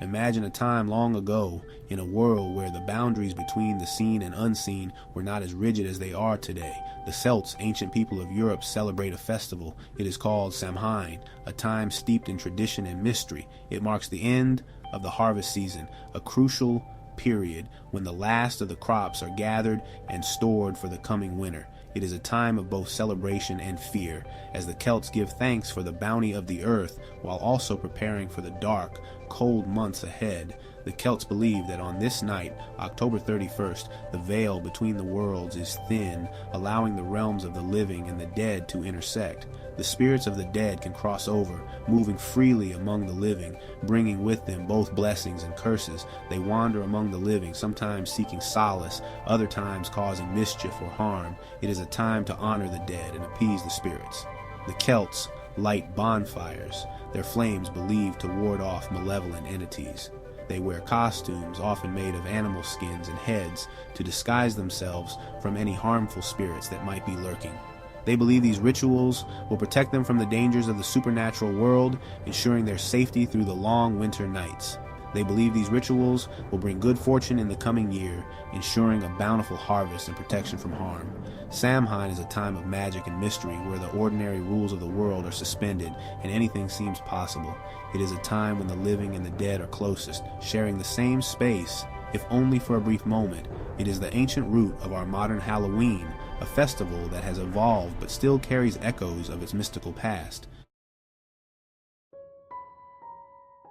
Imagine a time long ago in a world where the boundaries between the seen and unseen were not as rigid as they are today. The Celts, ancient people of Europe, celebrate a festival. It is called Samhain, a time steeped in tradition and mystery. It marks the end of the harvest season, a crucial period when the last of the crops are gathered and stored for the coming winter. It is a time of both celebration and fear, as the Celts give thanks for the bounty of the earth while also preparing for the dark, cold months ahead. The Celts believe that on this night, October 31st, the veil between the worlds is thin, allowing the realms of the living and the dead to intersect. The spirits of the dead can cross over, moving freely among the living, bringing with them both blessings and curses. They wander among the living, sometimes seeking solace, other times causing mischief or harm. It is a time to honor the dead and appease the spirits. The Celts light bonfires, their flames believed to ward off malevolent entities. They wear costumes, often made of animal skins and heads, to disguise themselves from any harmful spirits that might be lurking. They believe these rituals will protect them from the dangers of the supernatural world, ensuring their safety through the long winter nights. They believe these rituals will bring good fortune in the coming year, ensuring a bountiful harvest and protection from harm. Samhain is a time of magic and mystery where the ordinary rules of the world are suspended and anything seems possible. It is a time when the living and the dead are closest, sharing the same space, if only for a brief moment. It is the ancient root of our modern Halloween, a festival that has evolved but still carries echoes of its mystical past.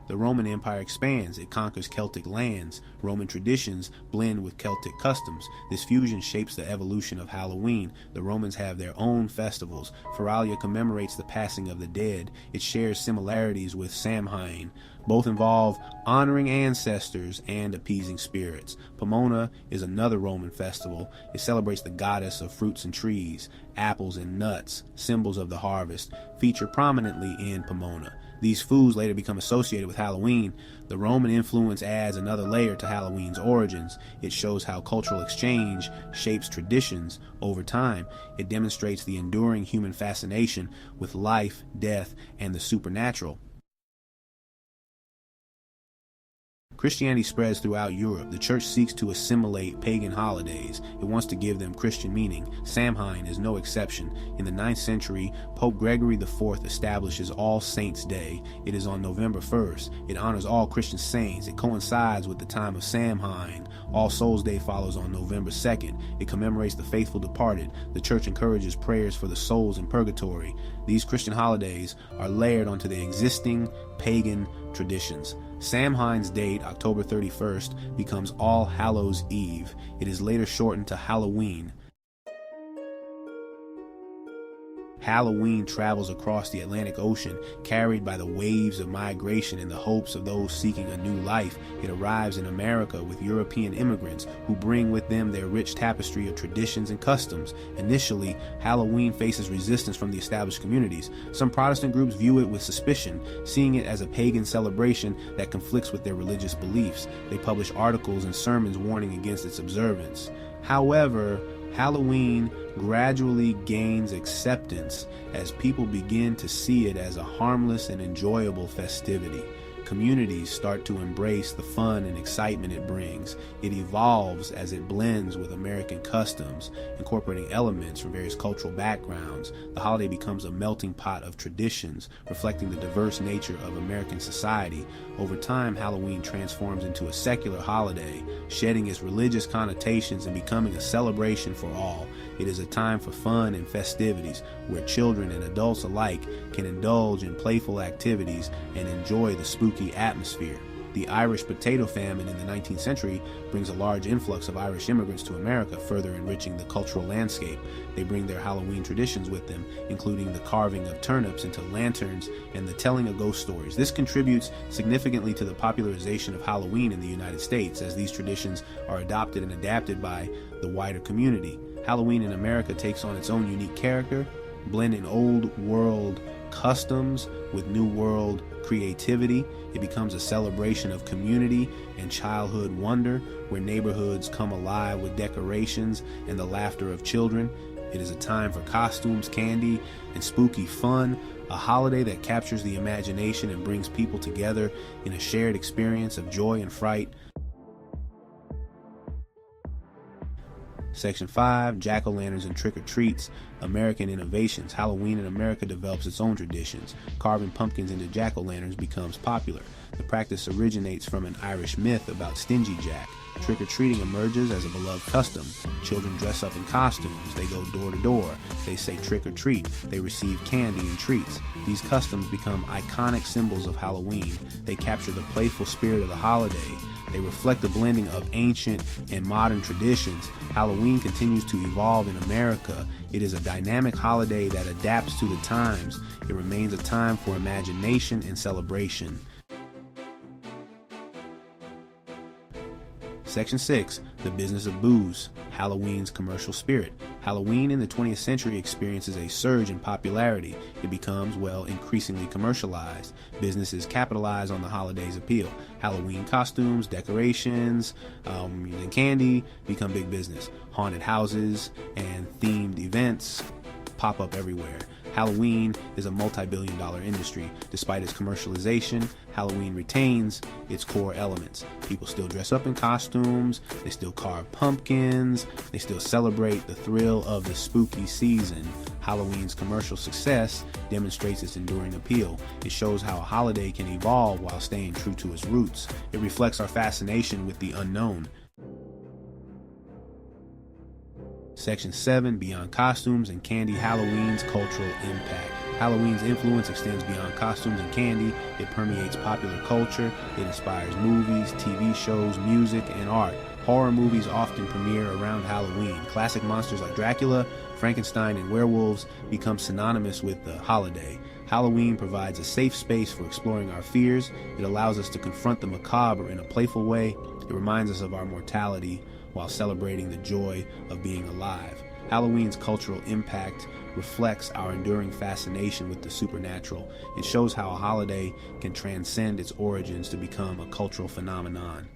The Roman Empire expands. It conquers Celtic lands. Roman traditions blend with Celtic customs. This fusion shapes the evolution of Halloween. The Romans have their own festivals. Feralia commemorates the passing of the dead. It shares similarities with Samhain. Both involve honoring ancestors and appeasing spirits. Pomona is another Roman festival. It celebrates the goddess of fruits and trees. Apples and nuts, symbols of the harvest, feature prominently in Pomona. These foods later become associated with Halloween. The Roman influence adds another layer to Halloween's origins. It shows how cultural exchange shapes traditions over time. It demonstrates the enduring human fascination with life, death, and the supernatural. Christianity spreads throughout Europe. The church seeks to assimilate pagan holidays. It wants to give them Christian meaning. Samhain is no exception. In the 9th century, Pope Gregory IV establishes All Saints' Day. It is on November 1st. It honors all Christian saints. It coincides with the time of Samhain. All Souls' Day follows on November 2nd. It commemorates the faithful departed. The church encourages prayers for the souls in purgatory. These Christian holidays are layered onto the existing pagan traditions. Samhain's date, October 31st, becomes All Hallows' Eve. It is later shortened to Halloween. Halloween travels across the Atlantic Ocean, carried by the waves of migration in the hopes of those seeking a new life. It arrives in America with European immigrants who bring with them their rich tapestry of traditions and customs. Initially, Halloween faces resistance from the established communities. Some Protestant groups view it with suspicion, seeing it as a pagan celebration that conflicts with their religious beliefs. They publish articles and sermons warning against its observance. However, Halloween gradually gains acceptance as people begin to see it as a harmless and enjoyable festivity. Communities start to embrace the fun and excitement it brings. It evolves as it blends with American customs, incorporating elements from various cultural backgrounds. The holiday becomes a melting pot of traditions, reflecting the diverse nature of American society. Over time, Halloween transforms into a secular holiday, shedding its religious connotations and becoming a celebration for all. It is a time for fun and festivities, where children and adults alike can indulge in playful activities and enjoy the spooky atmosphere. The Irish potato famine in the 19th century brings a large influx of Irish immigrants to America, further enriching the cultural landscape. They bring their Halloween traditions with them, including the carving of turnips into lanterns and the telling of ghost stories. This contributes significantly to the popularization of Halloween in the United States, as these traditions are adopted and adapted by the wider community. Halloween in America takes on its own unique character, blending old world customs with new world creativity. It becomes a celebration of community and childhood wonder, where neighborhoods come alive with decorations and the laughter of children. It is a time for costumes, candy, and spooky fun, a holiday that captures the imagination and brings people together in a shared experience of joy and fright. Section 5, Jack-o'-lanterns and trick-or-treats, American innovations. Halloween in America develops its own traditions. Carving pumpkins into jack-o'-lanterns becomes popular. The practice originates from an Irish myth about Stingy Jack. Trick-or-treating emerges as a beloved custom. Children dress up in costumes. They go door to door. They say trick-or-treat. They receive candy and treats. These customs become iconic symbols of Halloween. They capture the playful spirit of the holiday. They reflect the blending of ancient and modern traditions. Halloween continues to evolve in America. It is a dynamic holiday that adapts to the times. It remains a time for imagination and celebration. Section 6, the business of booze, Halloween's commercial spirit. Halloween in the 20th century experiences a surge in popularity. It becomes, increasingly commercialized. Businesses capitalize on the holiday's appeal. Halloween costumes, decorations, and candy become big business. Haunted houses and themed events pop up everywhere. Halloween is a multi-billion-dollar industry. Despite its commercialization, Halloween retains its core elements. People still dress up in costumes, they still carve pumpkins, they still celebrate the thrill of the spooky season. Halloween's commercial success demonstrates its enduring appeal. It shows how a holiday can evolve while staying true to its roots. It reflects our fascination with the unknown. Section 7, Beyond Costumes and Candy, Halloween's cultural impact. Halloween's influence extends beyond costumes and candy. It permeates popular culture. It inspires movies, TV shows, music, and art. Horror movies often premiere around Halloween. Classic monsters like Dracula, Frankenstein, and werewolves become synonymous with the holiday. Halloween provides a safe space for exploring our fears. It allows us to confront the macabre in a playful way. It reminds us of our mortality while celebrating the joy of being alive. Halloween's cultural impact reflects our enduring fascination with the supernatural. It shows how a holiday can transcend its origins to become a cultural phenomenon.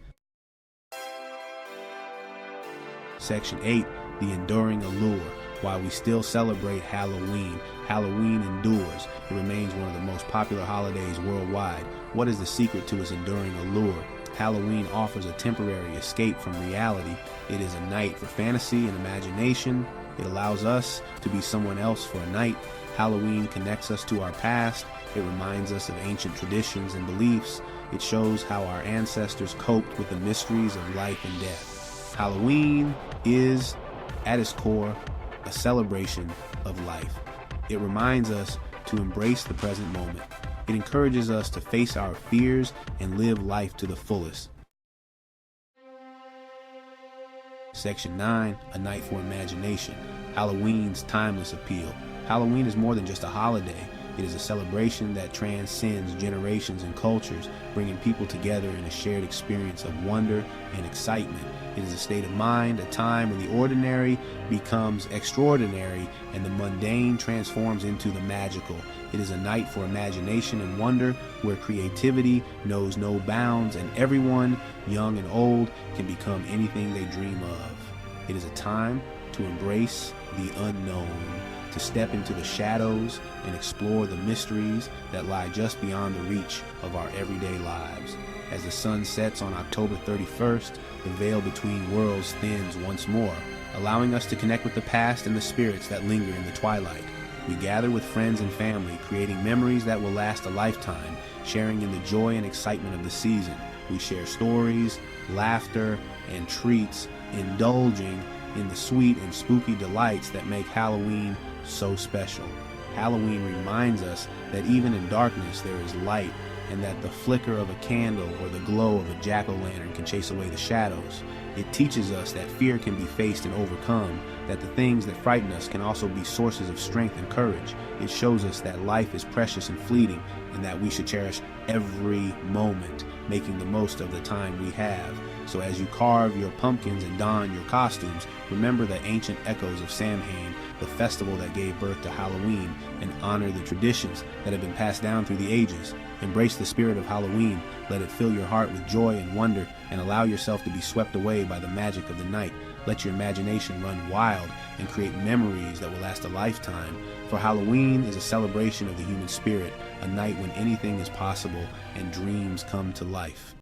Section 8, the enduring allure. While we still celebrate Halloween, Halloween endures. It remains one of the most popular holidays worldwide. What is the secret to its enduring allure? Halloween offers a temporary escape from reality. It is a night for fantasy and imagination. It allows us to be someone else for a night. Halloween connects us to our past. It reminds us of ancient traditions and beliefs. It shows how our ancestors coped with the mysteries of life and death. Halloween is, at its core, a celebration of life. It reminds us to embrace the present moment. It encourages us to face our fears and live life to the fullest. Section 9, A Night for Imagination, Halloween's timeless appeal. Halloween is more than just a holiday. It is a celebration that transcends generations and cultures, bringing people together in a shared experience of wonder and excitement. It is a state of mind, a time when the ordinary becomes extraordinary and the mundane transforms into the magical. It is a night for imagination and wonder, where creativity knows no bounds and everyone, young and old, can become anything they dream of. It is a time to embrace the unknown, to step into the shadows and explore the mysteries that lie just beyond the reach of our everyday lives. As the sun sets on October 31st, the veil between worlds thins once more, allowing us to connect with the past and the spirits that linger in the twilight. We gather with friends and family, creating memories that will last a lifetime, sharing in the joy and excitement of the season. We share stories, laughter, and treats, indulging in the sweet and spooky delights that make Halloween so special. Halloween reminds us that even in darkness there is light, and that the flicker of a candle or the glow of a jack-o'-lantern can chase away the shadows. It teaches us that fear can be faced and overcome, that the things that frighten us can also be sources of strength and courage. It shows us that life is precious and fleeting, and that we should cherish every moment, making the most of the time we have. So as you carve your pumpkins and don your costumes, remember the ancient echoes of Samhain, the festival that gave birth to Halloween, and honor the traditions that have been passed down through the ages. Embrace the spirit of Halloween, let it fill your heart with joy and wonder, and allow yourself to be swept away by the magic of the night. Let your imagination run wild and create memories that will last a lifetime. For Halloween is a celebration of the human spirit, a night when anything is possible and dreams come to life.